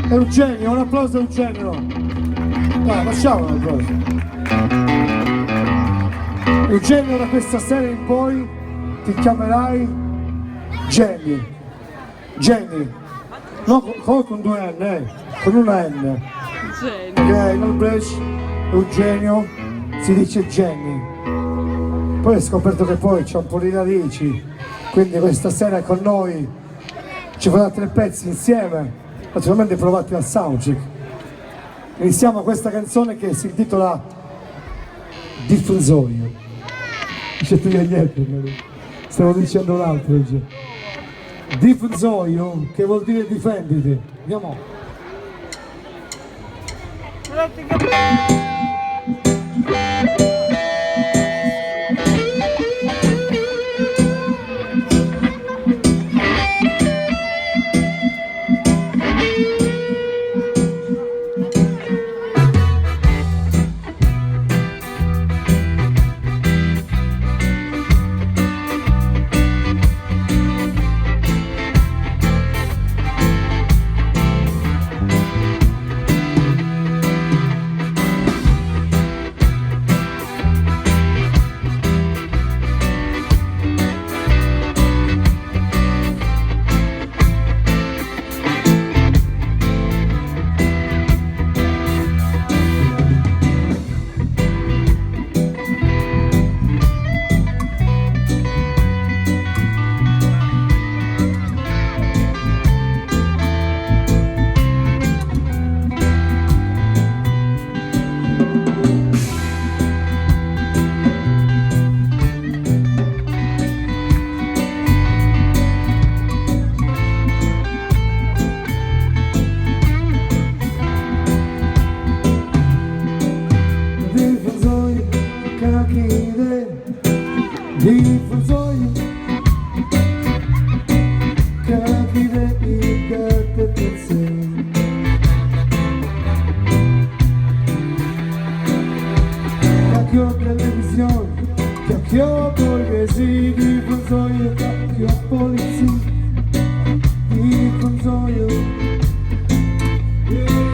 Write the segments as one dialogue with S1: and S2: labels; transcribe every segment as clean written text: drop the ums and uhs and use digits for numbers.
S1: Eugenio, un applauso a Eugenio. Dai, facciamo un applauso. Eugenio, da questa sera in poi ti chiamerai Jenny. Jenny. No, come con due N, con una N.
S2: Jenny.
S1: Ok, nel Brescia, Eugenio si dice Jenny. Poi ho scoperto che poi c'è un po' di radici, quindi questa sera con noi ci farà 3 pezzi insieme. Naturalmente provati al soundcheck. Iniziamo questa canzone che si intitola Diffusorio. Dice tu niente, stavo dicendo un altro oggi. Diffusorio, che vuol dire difenditi. Andiamo. Diffusorio, capire il gatto per sé. Cacchio televisione, cacchio borghesi, diffusorio, cacchio polizia, diffusorio, diffusorio.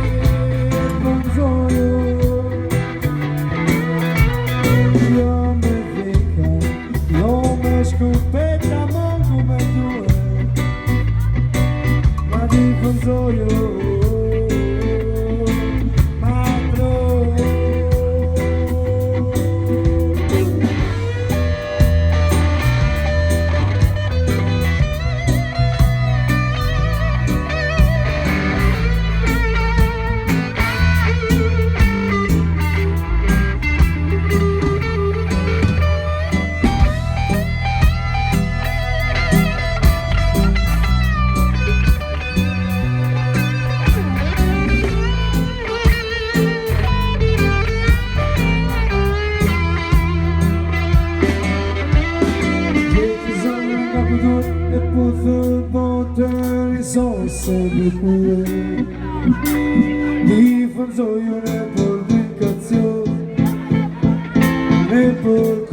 S1: Scoppetta non come tu, ma diffusorio, sono sempre qui. Diffusorio ne por l'incazione, ne por